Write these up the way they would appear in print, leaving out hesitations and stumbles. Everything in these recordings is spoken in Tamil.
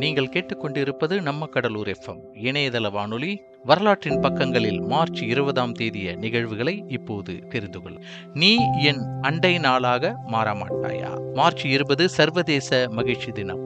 நீங்கள் கேட்டுக்கொண்டிருப்பது நம்ம கடலூர் எஃப்எம் இணையதள வானொலி. வரலாற்றின் பக்கங்களில் மார்ச் 20ஆம் தேதிய நிகழ்வுகளை இப்போது தெரிந்து கொள். நீ என் அண்டை நாளாக மாறமாட்டாயா? மார்ச் 20 சர்வதேச மகிழ்ச்சி தினம்.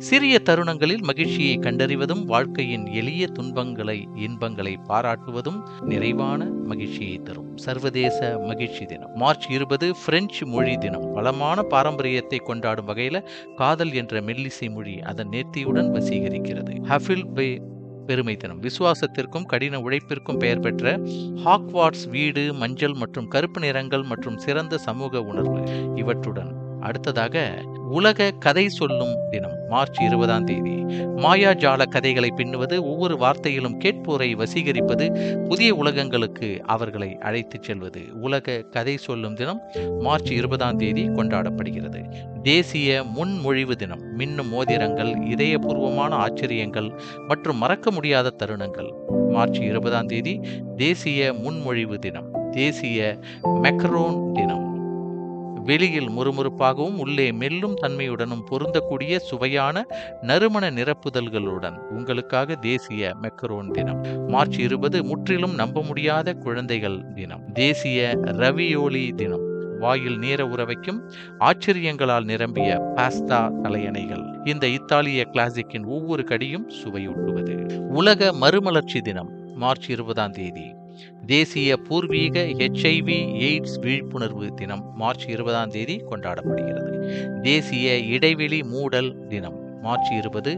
சிறிய தருணங்களில் மகிழ்ச்சியை கண்டறிவதும் வாழ்க்கையின் எளிய துன்பங்களை இன்பங்களை பாராட்டுவதும் நிறைவான மகிழ்ச்சியை தரும். சர்வதேச மகிழ்ச்சி தினம் மார்ச் 20 பிரெஞ்சு மொழி தினம். வளமான பாரம்பரியத்தை கொண்டாடும் வகையில் காதல் என்ற மெல்லிசை மொழி அதன் நேர்த்தியுடன் வசீகரிக்கிறது. ஹஃபில் பே பெருமை தினம். விசுவாசத்திற்கும் கடின உழைப்பிற்கும் பெயர் பெற்ற ஹாக்வார்ட்ஸ் வீடு மஞ்சள் மற்றும் கருப்பு நிறங்கள் மற்றும் சிறந்த சமூக உணர்வு இவற்றுடன். அடுத்ததாக உலக கதை சொல்லும் தினம் மார்ச் 20ஆம் தேதி. மாயாஜால கதைகளை பின்னுவது, ஒவ்வொரு வார்த்தையிலும் கேட்போரை வசீகரிப்பது, புதிய உலகங்களுக்கு அவர்களை அழைத்துச் செல்வது. உலக கதை சொல்லும் தினம் மார்ச் 20ஆம் தேதி கொண்டாடப்படுகிறது. தேசிய முன்மொழிவு தினம். மின்னும் மோதிரங்கள், இதயபூர்வமான ஆச்சரியங்கள் மற்றும் மறக்க முடியாத தருணங்கள். மார்ச் 20ஆம் தேதி தேசிய முன்மொழிவு தினம். தேசிய மெக்கரோன் தினம். வெளியில் முறுமுறுப்பாகவும் உள்ளே மெல்லும் தன்மையுடனும் பொருந்தக்கூடிய சுவையான நறுமண நிரப்புதல்களுடன் உங்களுக்காக தேசிய மெக்கரோன் தினம். மார்ச் 20 முற்றிலும் நம்ப முடியாத குழந்தைகள் தினம். தேசிய ரவியோலி தினம். வாயில் நீர உறவைக்கும் ஆச்சரியங்களால் நிரம்பிய பாஸ்தா தலையணைகள். இந்த இத்தாலிய கிளாசிக்கின் ஒவ்வொரு கடியும் சுவையூட்டுவது. உலக மறுமலர்ச்சி தினம் மார்ச் 20ஆம் தேதி. தேசிய பூர்வீக HIV எய்ட்ஸ் விழிப்புணர்வு தினம் மார்ச் 20ஆம் தேதி கொண்டாடப்படுகிறது. தேசிய இடைவெளி மூடல் தினம் மார்ச் 20.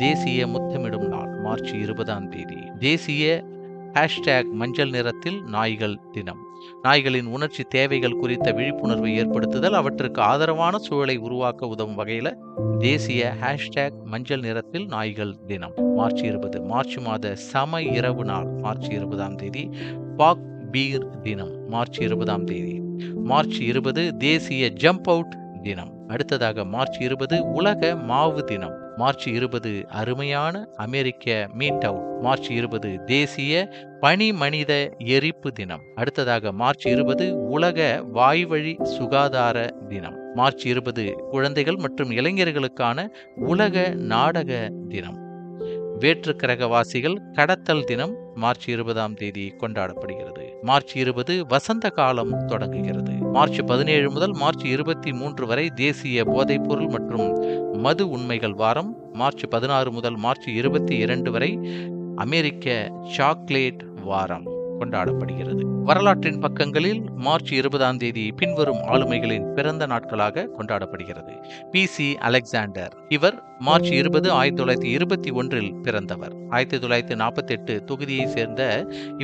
தேசிய முத்தமிடும் நாள் மார்ச் 20ஆம் தேதி. தேசிய மஞ்சள் நிறத்தில் நாய்கள் தினம். நாய்களின் உணர்ச்சி தேவைகள் குறித்த விழிப்புணர்வை ஏற்படுத்துதல், அவற்றுக்கு ஆதரவான சூழலை உருவாக்க உதவும் வகையில் தேசிய மஞ்சள் நிறத்தில் நாய்கள் தினம் மார்ச் 20. மார்ச் மாத சம இரவு நாள் மார்ச் 20ஆம் தேதி. பாக் பீர் தினம் மார்ச் 20ஆம் தேதி. மார்ச் 20 தேசிய ஜம்ப் அவுட் தினம். அடுத்ததாக மார்ச் 20 உலக மாவு தினம். மார்ச் 20 அருமையான அமெரிக்க மீட் அவுட். மார்ச் 20 தேசிய பனி மனித எரிப்பு தினம். அடுத்ததாக மார்ச் 20 உலக வாய்வழி சுகாதார தினம். மார்ச் 20 குழந்தைகள் மற்றும் இளைஞர்களுக்கான உலக நாடக தினம். வேற்று கிரகவாசிகள் கடத்தல் தினம் மார்ச் 20ஆம் தேதி கொண்டாடப்படுகிறது. மார்ச் 20 வசந்த காலம் தொடங்குகிறது. மார்ச் 17 முதல் மார்ச் 23 வரை தேசிய போதைப்பொருள் மற்றும் மது உண்மைகள் வாரம். மார்ச் 16 முதல் மார்ச் 22 வரை அமெரிக்க சாக்லேட் வாரம் கொண்டாடப்படுகிறது. வரலாற்றின் பக்கங்களில் மார்ச் 20ஆம் தேதி பின்வரும் ஆளுமைகளின் பிறந்த நாட்களாக கொண்டாடப்படுகிறது. PC Alexander. இவர் மார்ச் 20 1921 பிறந்தவர். 1948 தொகுதியை சேர்ந்த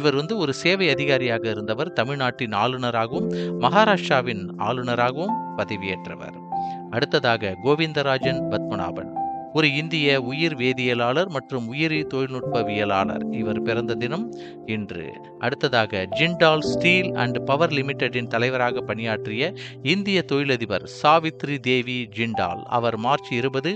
இவர் ஒரு சேவை அதிகாரியாக இருந்தவர். தமிழ்நாட்டின் ஆளுநராகவும் மகாராஷ்டிராவின் ஆளுநராகவும் பதவியேற்றவர். அடுத்ததாக கோவிந்தராஜன் பத்மநாபன். ஒரு இந்திய உயிர் வேதியியலாளர் மற்றும் உயிரி தொழில்நுட்பவியலாளர். இவர் பிறந்த தினம் இன்று. அடுத்ததாக ஜிண்டால் ஸ்டீல் அண்ட் பவர் லிமிடெடின் தலைவராக பணியாற்றிய இந்திய தொழிலதிபர் சாவித்ரி தேவி ஜிண்டால். அவர் மார்ச் 20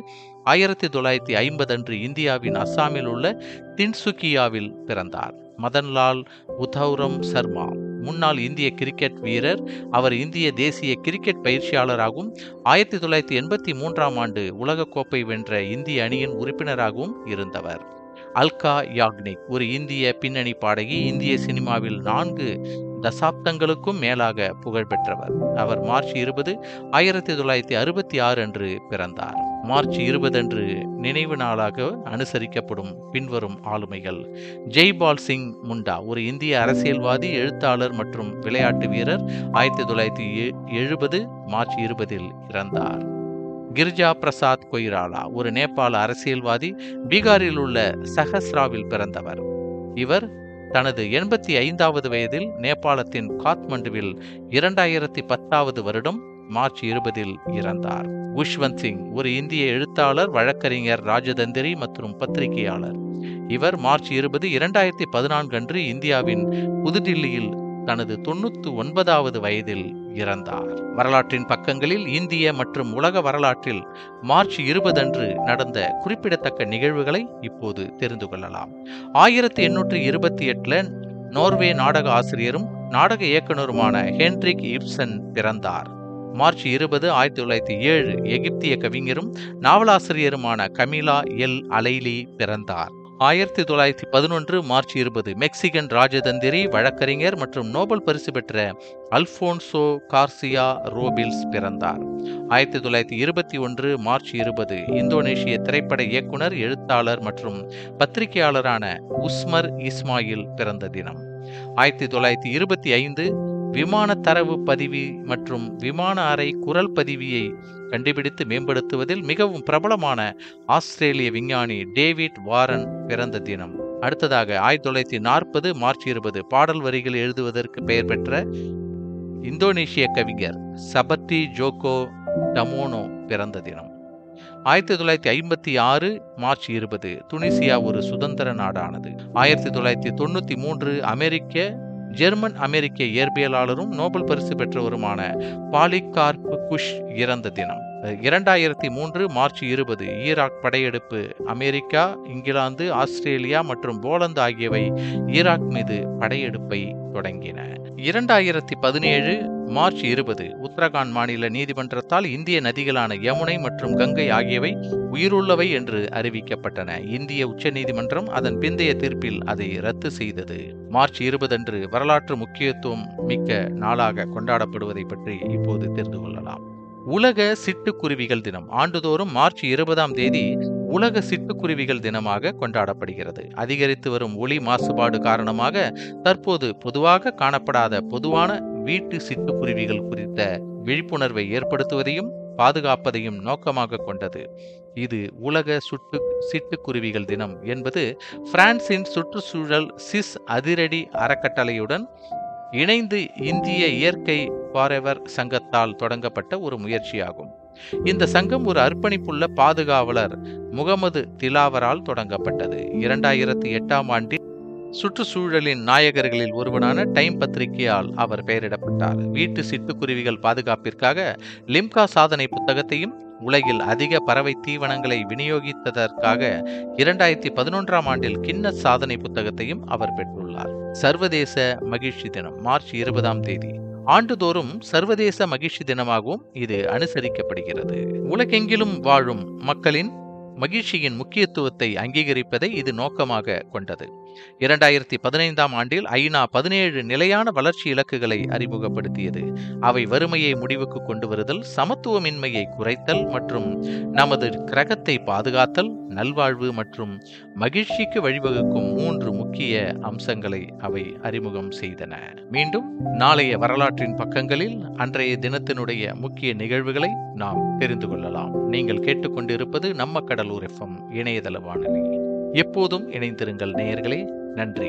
1950 அன்று இந்தியாவின் அஸ்ஸாமில் உள்ள தின்சுகியாவில் பிறந்தார். மதன்லால் உத்தவ்ரம் சர்மா. முன்னாள் இந்திய கிரிக்கெட் வீரர். அவர் இந்திய தேசிய கிரிக்கெட் பயிற்சியாளராகவும் 1983ஆம் ஆண்டு உலகக்கோப்பை வென்ற இந்திய அணியின் உறுப்பினராகவும் இருந்தவர். அல்கா யாக்னிக். ஒரு இந்திய பின்னணி பாடகி. இந்திய சினிமாவில் 4 தசாப்தங்களுக்கும் மேலாக புகழ்பெற்றவர். அவர் மார்ச் 20 1966 அன்று பிறந்தார். மார்ச் 20 அன்று நினைவு நாளாக அனுசரிக்கப்படும் பின்வரும் ஆளுமைகள். ஜெய்பால் சிங் முண்டா. ஒரு இந்திய அரசியல்வாதி, எழுத்தாளர் மற்றும் விளையாட்டு வீரர். 1970 மார்ச் 20 இறந்தார். கிரிஜா பிரசாத் கொய்ராலா. ஒரு நேபாள அரசியல்வாதி. பீகாரில் உள்ள சஹஸ்ராவில் பிறந்தவர். இவர் தனது 85வது வயதில் நேபாளத்தின் காத்மண்டுவில் 2010 வருடம் மார்ச் 20 இறந்தார். குஷ்வந்த் சிங். ஒரு இந்திய எழுத்தாளர், வழக்கறிஞர், ராஜதந்திரி மற்றும் பத்திரிகையாளர். இவர் மார்ச் 20 2014 அன்று இந்தியாவின் புதுடில்லியில் தனது 99வது வயதில் இறந்தார். வரலாற்றின் பக்கங்களில் இந்திய மற்றும் உலக வரலாற்றில் மார்ச் 20 அன்று நடந்த குறிப்பிடத்தக்க நிகழ்வுகளை இப்போது தெரிந்து கொள்ளலாம். 1828 நோர்வே நாடக ஆசிரியரும் நாடக இயக்குனருமான ஹென்ரிக் இப்சன் பிறந்தார். மார்ச் 20, 1907 எகிப்திய கவிஞரும் நாவலாசிரியருமான கமிலா எல் அலைலி பிறந்தார். 1911 மார்ச் 20 மெக்சிகன் ராஜதந்திரி, வழக்கறிஞர் மற்றும் நோபல் பரிசு பெற்ற அல்போன்சோ கார்சியா ரோபில்ஸ் பிறந்தார். 1921 மார்ச் 20 இந்தோனேஷிய திரைப்பட இயக்குனர், எழுத்தாளர் மற்றும் பத்திரிகையாளரான உஸ்மர் இஸ்மாயில் பிறந்த தினம். 1925 விமான தரவு பதிவு மற்றும் விமான அறை குரல் பதிவியை கண்டுபிடித்து மேம்படுத்துவதில் மிகவும் பிரபலமான ஆஸ்திரேலிய விஞ்ஞானி டேவிட் வாரன் பிறந்த தினம். அடுத்ததாக 1940 மார்ச் 20 பாடல் வரிகள் எழுதுவதற்கு பெயர் பெற்ற இந்தோனேஷிய கவிஞர் சபத்தி ஜோகோ டமோனோ பிறந்த தினம். 1956 மார்ச் 20 துனிசியா ஒரு சுதந்திர நாடானது. 1993 ஜெர்மன் அமெரிக்க இயற்பியலாளரும் நோபல் பரிசு பெற்றவருமான பாலிகார்ப் குஷ் இறந்த தினம். 2003 மார்ச் 20 ஈராக் படையெடுப்பு. அமெரிக்கா, இங்கிலாந்து, ஆஸ்திரேலியா மற்றும் போலந்து ஆகியவை ஈராக் மீது படையெடுப்பை தொடங்கின. 2017 மார்ச் 20 உத்தரகாண்ட் மாநில நீதிமன்றத்தால் இந்திய நதிகளான யமுனை மற்றும் கங்கை ஆகியவை உயிருள்ளவை என்று அறிவிக்கப்பட்டன. இந்திய உச்ச நீதிமன்றம் அதன் பிந்தைய தீர்ப்பில் அதை ரத்து செய்தது. மார்ச் 20 அன்று வரலாற்று முக்கியத்துவம் மிக்க நாளாக கொண்டாடப்படுவதை பற்றி இப்போது தெரிந்து கொள்ளலாம். உலக சிட்டுக்குருவிகள் தினம் ஆண்டுதோறும் மார்ச் 20ஆம் தேதி உலக சிட்டுக்குருவிகள் தினமாக கொண்டாடப்படுகிறது. அதிகரித்து வரும் ஒலி மாசுபாடு காரணமாக தற்போது பொதுவாக காணப்படாத பொதுவான வீட்டு சிட்டுக்குருவிகள் குறித்த விழிப்புணர்வை ஏற்படுத்துவதையும் பாதுகாப்பதையும் நோக்கமாக கொண்டது. இது உலக சிட்டுக்குருவிகள் தினம் என்பது பிரான்சின் சுற்றுச்சூழல் சிஸ் அதிரடி அறக்கட்டளையுடன் இணைந்து இந்திய இயற்கை ஃபாரெவர் சங்கத்தால் தொடங்கப்பட்ட ஒரு முயற்சியாகும். இந்த சங்கம் ஒரு அர்ப்பணிப்புள்ள பாதுகாவலர் முகமது திலாவரால் தொடங்கப்பட்டது. 2008ஆம் ஆண்டில் சுற்றுச்சூழலின் நாயகர்களில் ஒருவனான டைம் பத்திரிகையால் அவர் பெயரிடப்பட்டார். வீட்டு சிட்டுக்குருவிகள் பாதுகாப்பிற்காக லிம்கா சாதனை புத்தகத்தையும், உலகில் அதிக பறவை தீவனங்களை விநியோகித்ததற்காக 2011ஆம் ஆண்டில் கின்னஸ் சாதனை புத்தகத்தையும் அவர் பெற்றுள்ளார். சர்வதேச மகிழ்ச்சி தினம் மார்ச் 20ஆம் தேதி ஆண்டுதோறும் சர்வதேச மகிழ்ச்சி தினமாகவும் இது அனுசரிக்கப்படுகிறது. உலகெங்கிலும் வாழும் மக்களின் மகிழ்ச்சியின் முக்கியத்துவத்தை அங்கீகரிப்பதை இது நோக்கமாக கொண்டது. 2015ஆம் ஆண்டில் ஐநா 17 நிலையான வளர்ச்சி இலக்குகளை அறிமுகப்படுத்தியது. அவை வறுமையை முடிவுக்கு கொண்டு வருதல், சமத்துவமின்மையை குறைத்தல் மற்றும் நமது கிரகத்தை பாதுகாத்தல், நல்வாழ்வு மற்றும் மகிழ்ச்சிக்கு வழிவகுக்கும் 3 முக்கிய அம்சங்களை அவை அறிமுகம் செய்தன. மீண்டும் நாளைய வரலாற்றின் பக்கங்களில் அன்றைய தினத்தினுடைய முக்கிய நிகழ்வுகளை நாம் தெரிந்து கொள்ளலாம். நீங்கள் கேட்டுக்கொண்டிருப்பது நம்ம கடலூர் FM இணையதள வானொலி. எப்போதும் இணைந்திருங்கள் நேயர்களே. நன்றி.